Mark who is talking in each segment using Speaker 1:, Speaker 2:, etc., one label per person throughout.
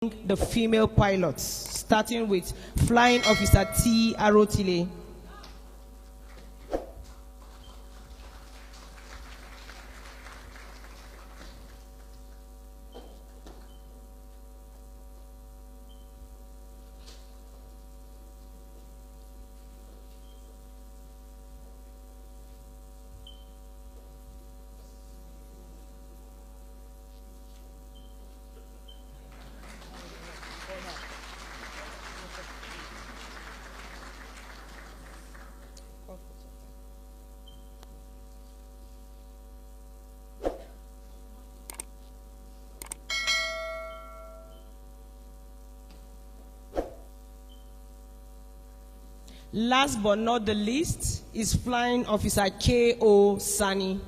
Speaker 1: the female pilots, starting with Flying Officer T. Arotile. Last but not the least is Flying Officer K.O. Sani.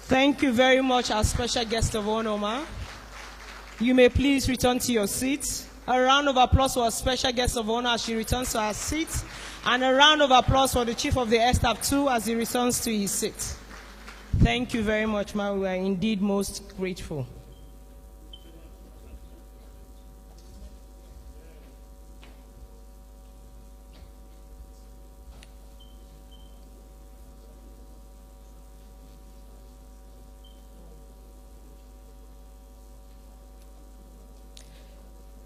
Speaker 1: Thank you very much, our special guest of honor, ma. You may please return to your seats. A round of applause for our special guest of honor as she returns to her seat. And a round of applause for the Chief of the Air Staff too as he returns to his seat. Thank you very much, ma. We are indeed most grateful.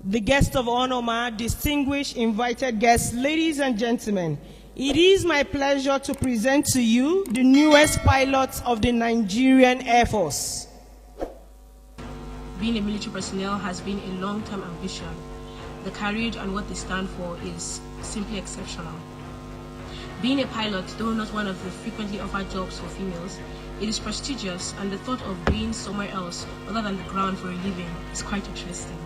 Speaker 1: The guest of honor, ma, distinguished invited guests, ladies and gentlemen, it is my pleasure to present to you the newest pilots of the Nigerian Air Force.
Speaker 2: Being a military personnel has been a long-term ambition. The courage and what they stand for is simply exceptional. Being a pilot, though not one of the frequently offered jobs for females, it is prestigious, and the thought of being somewhere else other than the ground for a living is quite interesting.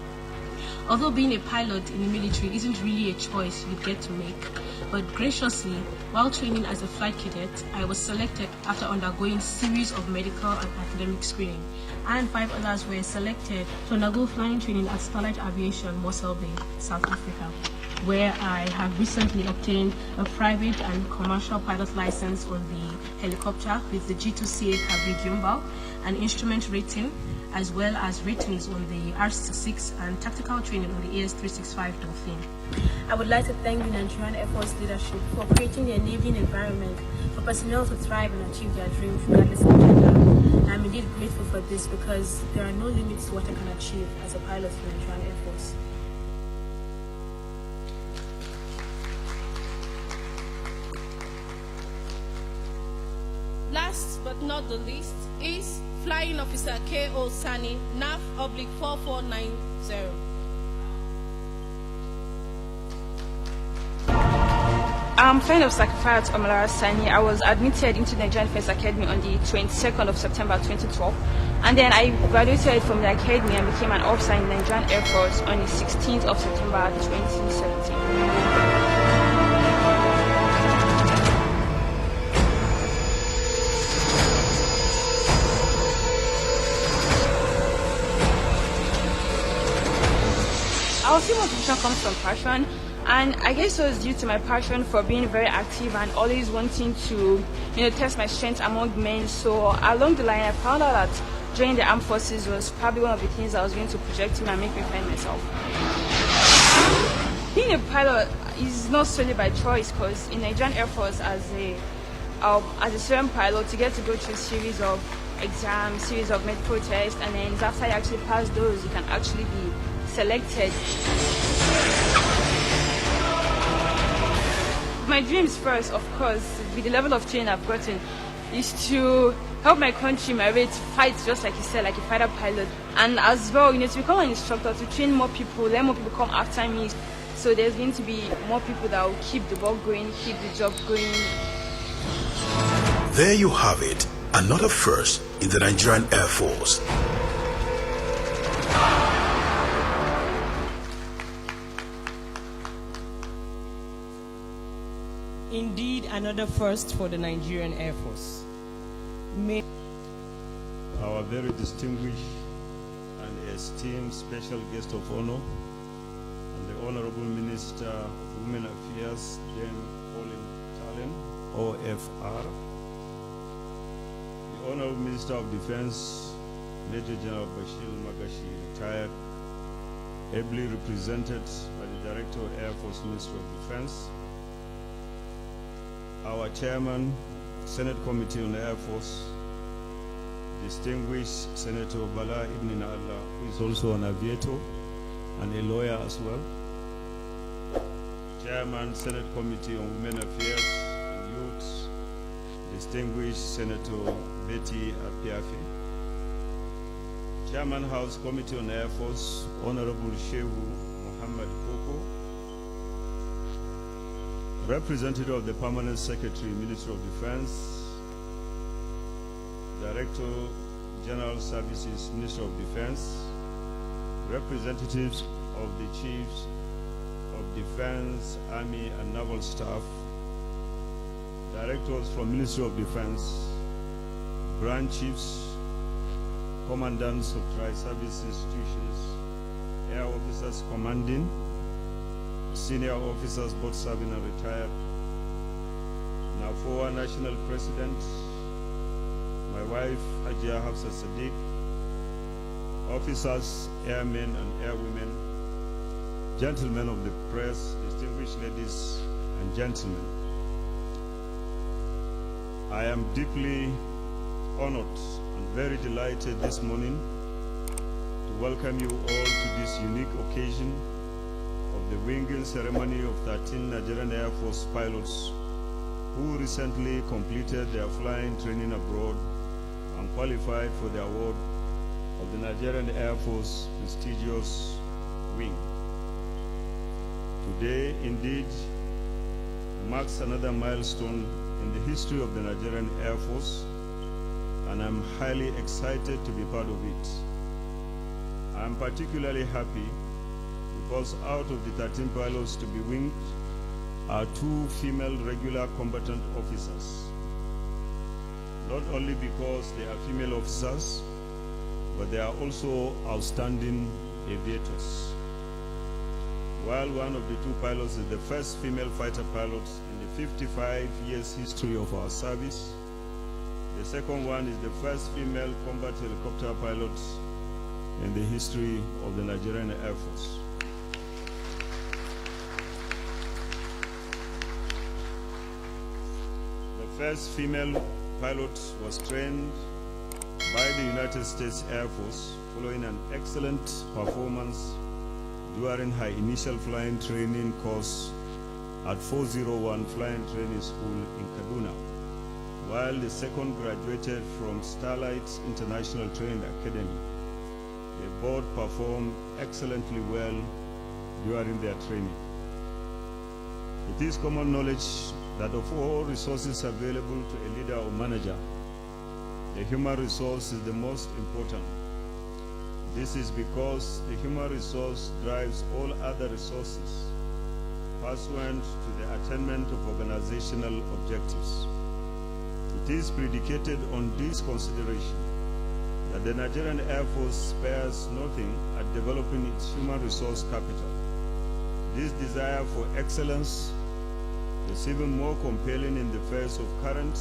Speaker 2: Although being a pilot in the military isn't really a choice you get to make, but graciously, while training as a flight cadet, I was selected after undergoing a series of medical and academic screening, and 5 others were selected to undergo flying training at Starlight Aviation, Mossel Bay, South Africa, where I have recently obtained a private and commercial pilot license on the helicopter with the G2CA Cabri Gimbal, an instrument rating, as well as ratings on the R66 and tactical training on the AS365 Dolphin.
Speaker 3: I would like to thank the Nigerian Air Force leadership for creating the enabling environment for personnel to thrive and achieve their dreams regardless of gender. I'm indeed grateful for this because there are no limits to what I can achieve as a pilot for the Nigerian Air Force.
Speaker 4: Last but not the least is Flying Officer K.O. Sani, NAF/4490.
Speaker 5: I'm Flying Officer Omalara Sani. I was admitted into the Nigerian Defense Academy on the 22nd of September 2012. And then I graduated from the academy and became an officer in the Nigerian Air Force on the 16th of September 2017. Our team motivation comes from passion, and I guess it was due to my passion for being very active and always wanting to, test my strengths among men. So along the line, I found out that joining the armed forces was probably one of the things I was going to project to me and make me find myself. Being a pilot is not solely by choice, because in Nigerian Air Force, as a student pilot, you get to go through a series of exams, series of medical tests, and then after you actually pass those, you can actually be selected. My dreams first, of course, with the level of training I've gotten, is to help my country, my way to fight, just like you said, like a fighter pilot. And as well, to become an instructor, to train more people, let more people come after me. So there's going to be more people that will keep the work going, keep the job going.
Speaker 6: There you have it, another first in the Nigerian Air Force.
Speaker 1: Indeed, another first for the Nigerian Air Force.
Speaker 7: Our very distinguished and esteemed special guest of honor, and the Honorable Minister of Women Affairs, Dame Pauline Talent, OFR, the Honorable Minister of Defense, Major General Bashir Magashi, retired, ably represented by the Director of Air Force Ministry of Defense, our Chairman, Senate Committee on the Air Force, distinguished Senator Bala Ibn Allah, who is also an aviator and a lawyer as well, Chairman, Senate Committee on Women Affairs and Youth, distinguished Senator Betty Apiafi, Chairman, House Committee on the Air Force, Honorable Shehu Muhammad Koko, Representative of the Permanent Secretary, Ministry of Defense, Director, General Services, Ministry of Defense, representatives of the Chiefs of Defense, Army and Naval Staff, directors from Ministry of Defense, branch chiefs, commandants of tri-service institutions, air officers commanding, senior officers both serving and retired, NAFOA National President, my wife Hajia Hafsa Sadiq, officers, airmen and airwomen, gentlemen of the press, distinguished ladies and gentlemen. I am deeply honored and very delighted this morning to welcome you all to this unique occasion of the winging ceremony of 13 Nigerian Air Force pilots who recently completed their flying training abroad and qualified for the award of the Nigerian Air Force prestigious wing. Today, indeed, marks another milestone in the history of the Nigerian Air Force, and I'm highly excited to be part of it. I'm particularly happy because out of the 13 pilots to be winged are 2 female regular combatant officers. Not only because they are female officers, but they are also outstanding aviators. While one of the 2 pilots is the first female fighter pilot in the 55 years history of our service, the second one is the first female combat helicopter pilot in the history of the Nigerian Air Force. The first female pilot was trained by the United States Air Force following an excellent performance during her initial flying training course at 401 Flying Training School in Kaduna, while the second graduated from Starlight International Training Academy. They both performed excellently well during their training. It is common knowledge that of all resources available to a leader or manager, the human resource is the most important. This is because the human resource drives all other resources pursuant to the attainment of organizational objectives. It is predicated on this consideration that the Nigerian Air Force spares nothing at developing its human resource capital. This desire for excellence is even more compelling in the face of current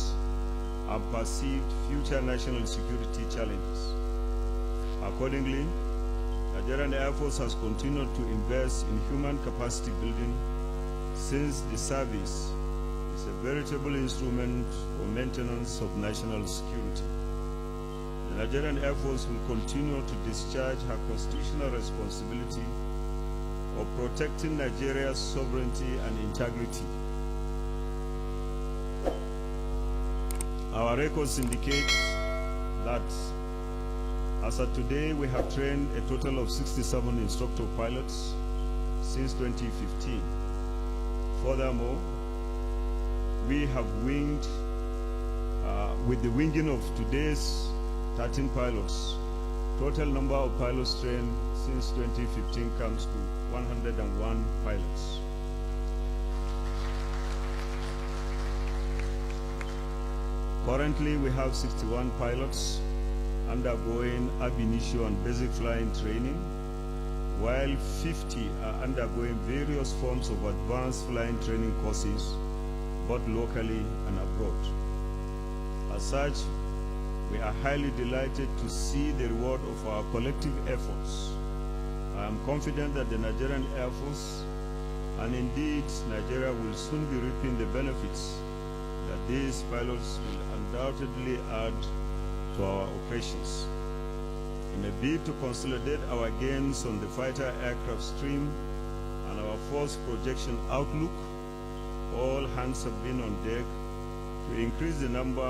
Speaker 7: and perceived future national security challenges. Accordingly, Nigerian Air Force has continued to invest in human capacity building since the service is a veritable instrument for maintenance of national security. The Nigerian Air Force will continue to discharge her constitutional responsibility of protecting Nigeria's sovereignty and integrity. Our records indicate that as of today, we have trained a total of 67 instructor pilots, since 2015. Furthermore, we have winged, with the winging of today's 13 pilots, total number of pilots trained since 2015 comes to 101 pilots. Currently, we have 61 pilots undergoing ab initio and basic flying training, while 50 are undergoing various forms of advanced flying training courses, both locally and abroad. As such, we are highly delighted to see the reward of our collective efforts. I am confident that the Nigerian Air Force, and indeed Nigeria, will soon be reaping the benefits that these pilots will undoubtedly add to our operations. In a bid to consolidate our gains on the fighter aircraft stream and our force projection outlook, all hands have been on deck to increase the number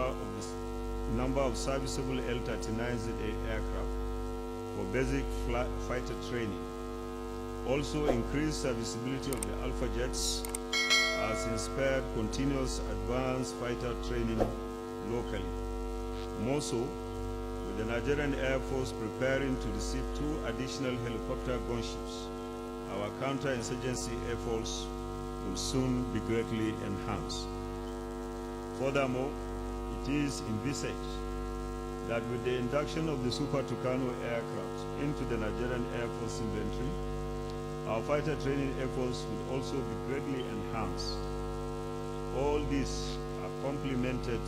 Speaker 7: of serviceable L-39ZA aircraft for basic fighter training. Also increase serviceability of the Alpha jets has inspired continuous advanced fighter training locally. More so, with the Nigerian Air Force preparing to receive 2 additional helicopter gunships, our counterinsurgency efforts will soon be greatly enhanced. Furthermore, it is envisaged that with the induction of the Super Tucano aircraft into the Nigerian Air Force inventory, our fighter training efforts will also be greatly enhanced. All these are complemented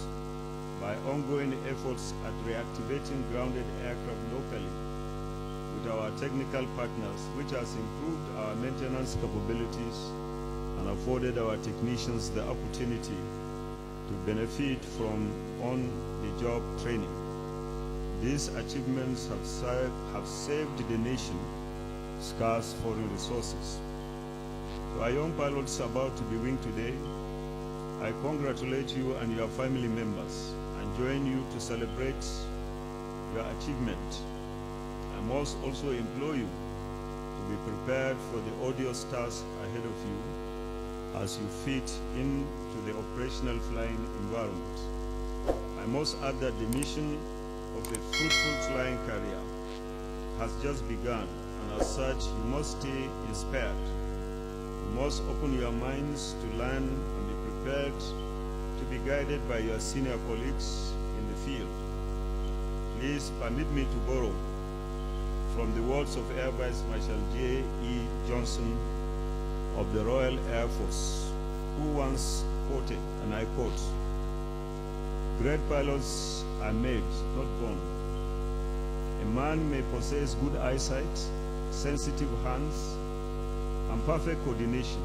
Speaker 7: by ongoing efforts at reactivating grounded aircraft locally with our technical partners, which has improved our maintenance capabilities and afforded our technicians the opportunity to benefit from on-the-job training. These achievements have saved the nation scarce foreign resources. To our young pilots about to be winged today, I congratulate you and your family members and join you to celebrate your achievement. I must also implore you to be prepared for the odious task ahead of you as you fit into the operational flying environment. I must add that the mission of a fruitful flying career has just begun, and as such, you must stay inspired. You must open your minds to learn and be prepared to be guided by your senior colleagues in the field. Please permit me to borrow from the words of Air Vice Marshal J.E. Johnson of the Royal Air Force, who once quoted, and I quote, "Great pilots are made, not born. A man may possess good eyesight, sensitive hands, and perfect coordination,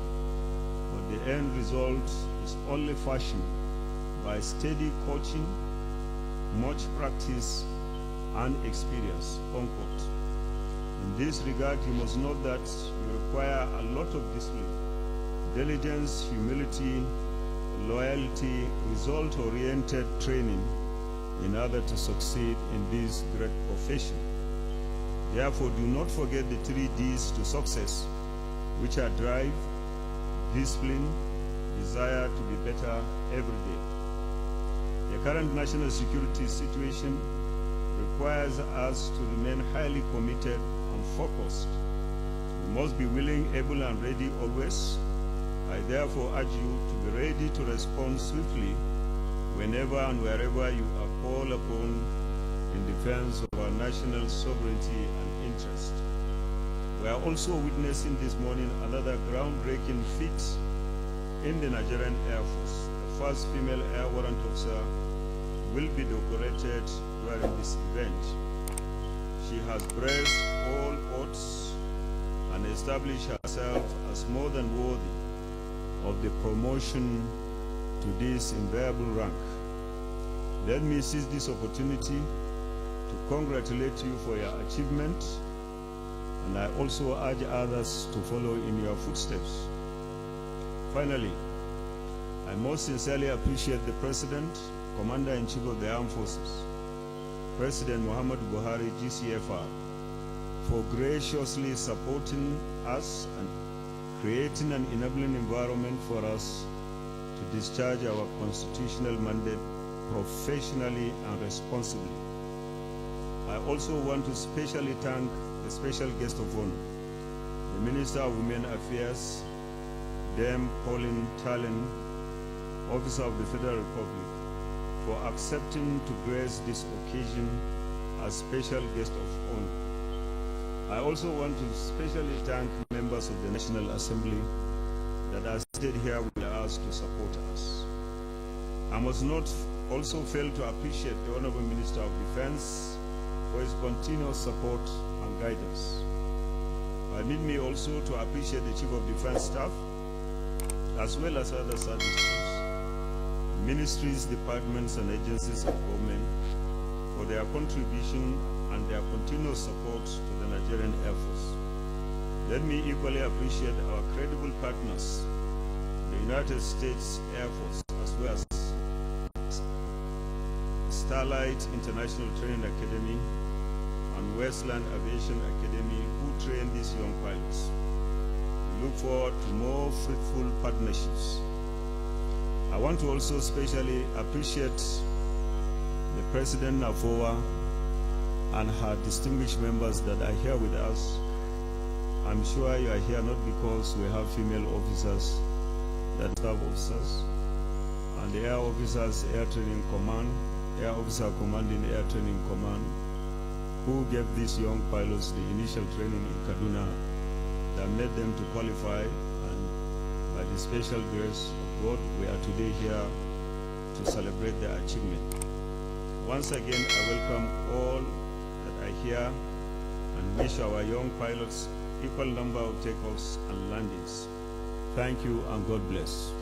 Speaker 7: but the end result is only fashioned by steady coaching, much practice, and experience," unquote. In this regard, you must note that you require a lot of discipline, diligence, humility, loyalty, result-oriented training in order to succeed in this great profession. Therefore, do not forget the 3 Ds to success, which are drive, discipline, desire to be better every day. The current national security situation requires us to remain highly committed and focused. We must be willing, able, and ready always. I therefore urge you to be ready to respond swiftly whenever and wherever you are called upon in defense of our national sovereignty and interest. We are also witnessing this morning another groundbreaking feat in the Nigerian Air Force. The first female air warrant officer will be decorated during this event. She has braced all odds and established herself as more than worthy of the promotion to this enviable rank. Let me seize this opportunity to congratulate you for your achievement, and I also urge others to follow in your footsteps. Finally, I most sincerely appreciate the President, Commander-in-Chief of the Armed Forces, President Muhammadu Buhari, GCFR, for graciously supporting us creating an enabling environment for us to discharge our constitutional mandate professionally and responsibly. I also want to specially thank the special guest of honor, the Minister of Women Affairs, Dame Pauline Talen, Officer of the Federal Republic, for accepting to grace this occasion as special guest of honor. I also want to specially thank members of the National Assembly that are seated here with us to support us. I must not also fail to appreciate the Honorable Minister of Defense for his continuous support and guidance. Permit me also to appreciate the Chief of Defense Staff, as well as other services, ministries, departments, and agencies of government for their contribution and their continuous support to the Nigerian Air Force. Let me equally appreciate our credible partners, the United States Air Force, as well as Starlight International Training Academy and Westland Aviation Academy, who train these young pilots. We look forward to more fruitful partnerships. I want to also especially appreciate the President Nafoa and her distinguished members that are here with us. I'm sure you are here not because we have female officers that staff officers, and the Air Officers Air Training Command, Air Officer Commanding Air Training Command, who gave these young pilots the initial training in Kaduna that made them to qualify, and by the special grace of God, we are today here to celebrate their achievement. Once again, I welcome all that are here and wish our young pilots equal number of takeoffs and landings. Thank you and God bless.